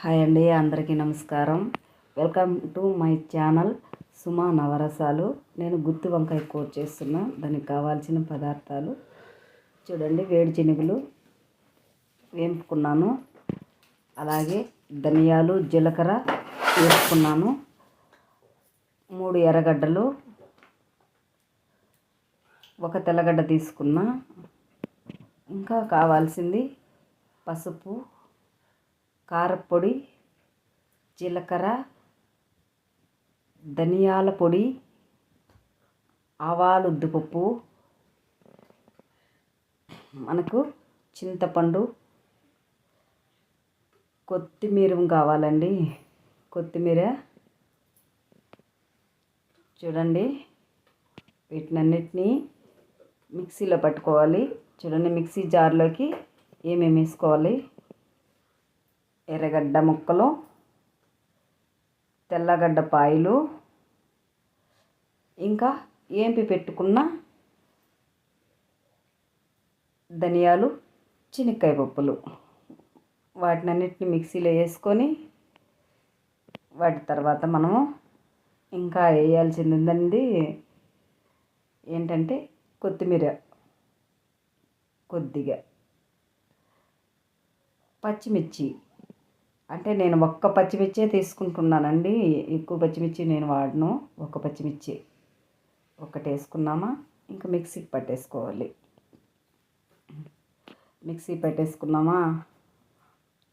Hi అండి, అందరికీ నమస్కారం. వెల్కమ్ టు మై ఛానల్ సుమా నవరసాలు. నేను గుత్తి వంకాయ కూర చేస్తున్నా. దానికి కావాల్సిన పదార్థాలు చూడండి. వేడి శనగలు వేపుకున్నాను, అలాగే ధనియాలు జీలకర్ర వేసుకున్నాను, 3 ఎర్రగడ్డలు, 1 తెల్లగడ్డ తీసుకున్నా. ఇంకా కావాల్సింది పసుపు, కారపొడి, జీలకర్ర, ధనియాల పొడి, ఆవాలు, ఉద్దిపప్పు, మనకు చింతపండు, కొత్తిమీర కావాలండి. కొత్తిమీర చూడండి. వీటినన్నిటినీ మిక్సీలో పట్టుకోవాలి. చూడండి, మిక్సీ జార్లోకి ఏమేమి వేసుకోవాలి: ఎర్రగడ్డ ముక్కలు, తెల్లగడ్డ పాయలు, ఇంకా ఏంపి పెట్టుకున్న ధనియాలు, శనక్కాయ పప్పులు, వాటినన్నిటిని మిక్సీలో వేసుకొని వాటి తర్వాత మనము ఇంకా వేయాల్సింది ఏంటంటే కొత్తిమీర, కొద్దిగా పచ్చిమిర్చి. అంటే నేను ఒక్క పచ్చిమిర్చే తీసుకుంటున్నానండి, ఎక్కువ పచ్చిమిర్చి నేను వాడను. ఒక్క పచ్చిమిర్చి ఒక్కటి వేసుకున్నామా, ఇంకా మిక్సీకి పట్టేసుకోవాలి. మిక్సీ పట్టేసుకున్నామా,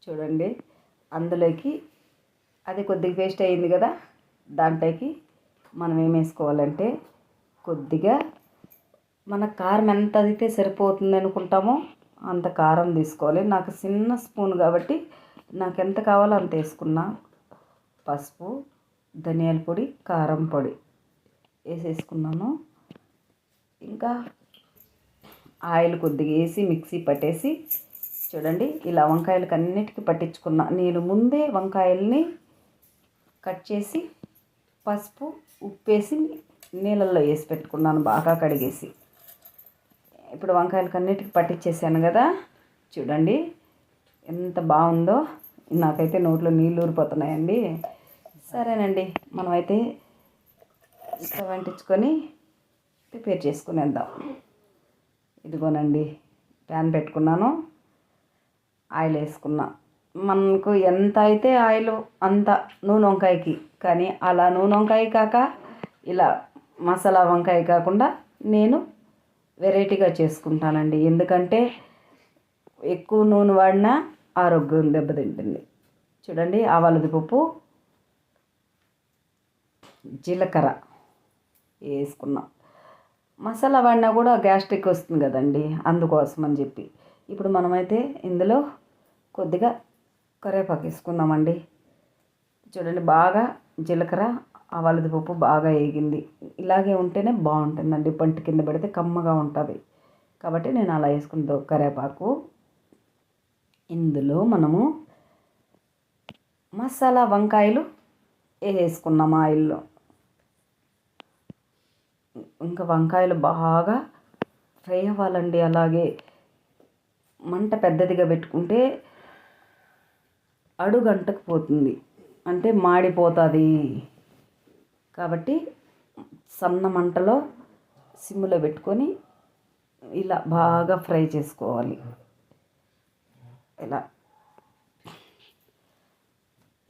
చూడండి. అందులోకి అది కొద్దిగా పేస్ట్ అయింది కదా, దాంట్లోకి మనం ఏం వేసుకోవాలంటే కొద్దిగా మన కారం ఎంత అయితే సరిపోతుంది అనుకుంటామో అంత కారం తీసుకోవాలి. నాకు చిన్న స్పూన్ కాబట్టి నాకు ఎంత కావాలో అంత వేసుకున్నా. పసుపు, ధనియాల పొడి, కారం పొడి వేసేసుకున్నాను. ఇంకా ఆయిల్ కొద్దిగా వేసి మిక్సీ పట్టేసి చూడండి, ఇలా వంకాయలకు అన్నిటికీ పట్టించుకున్నా. నేను ముందే వంకాయల్ని కట్ చేసి పసుపు, ఉప్పు వేసి నీళ్ళల్లో వేసి పెట్టుకున్నాను, బాగా కడిగేసి. ఇప్పుడు వంకాయలకు అన్నిటికీ పట్టించేసాను కదా, చూడండి ఎంత బాగుందో. నాకైతే నోట్లో నీళ్ళు ఊరిపోతున్నాయండి. సరేనండి, మనమైతే స్టవ్ అంటించుకొని ప్రిపేర్ చేసుకునేద్దాం. ఇదిగోనండి, ప్యాన్ పెట్టుకున్నాను, ఆయిల్ వేసుకున్నా. మనకు ఎంత అయితే ఆయిల్ అంత నూనె వంకాయకి. కానీ అలా నూనె వంకాయ కాక ఇలా మసాలా వంకాయ కాకుండా నేను వెరైటీగా చేసుకుంటానండి. ఎందుకంటే ఎక్కువ నూనె వాడినా ఆరోగ్యం దెబ్బతింటుంది. చూడండి, ఆవాలది పప్పు, జీలకర్ర వేసుకున్నాం. మసాలా వాడినా కూడా గ్యాస్ట్రిక్ వస్తుంది కదండి, అందుకోసం అని చెప్పి. ఇప్పుడు మనమైతే ఇందులో కొద్దిగా కరివేపాకు వేసుకుందామండి. చూడండి, బాగా జీలకర్ర, ఆవాలది పప్పు బాగా వేగింది. ఇలాగే ఉంటేనే బాగుంటుందండి, పంట కింద పెడితే కమ్మగా ఉంటుంది. కాబట్టి నేను అలా వేసుకుంటాను. కరివేపాకు, ఇందులో మనము మసాలా వంకాయలు వేసుకున్నాం ఆయిల్లో. ఇంకా వంకాయలు బాగా ఫ్రై అవ్వాలండి. అలాగే మంట పెద్దదిగా పెట్టుకుంటే అడుగంటకు పోతుంది, అంటే మాడిపోతుంది. కాబట్టి సన్న మంటలో సిమ్లో పెట్టుకొని ఇలా బాగా ఫ్రై చేసుకోవాలి. ఇలా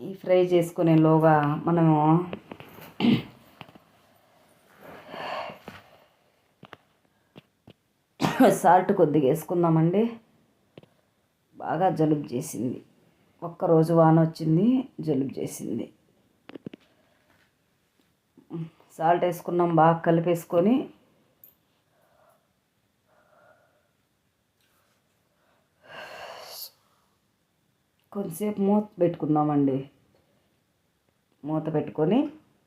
ఈ ఫ్రై చేసుకునేలోగా మనము సాల్ట్ కొద్దిగా వేసుకుందామండి. బాగా జలుబు చేసింది, ఒక్కరోజు వాన వచ్చింది, జలుబు చేసింది. సాల్ట్ వేసుకున్నాం, బాగా కలిపేసుకొని కొంతసేపు మూత పెట్టుకుందామండి. మూత పెట్టుకొని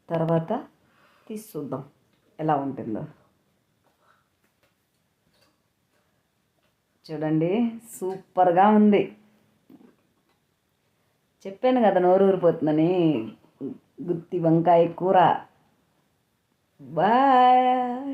తర్వాత తీసి చూద్దాం ఎలా ఉంటుందో. చూడండి, సూపర్గా ఉంది. చెప్పాను కదా నోరు ఊరిపోతుందని. గుత్తి వంకాయ కూర. బాయ్.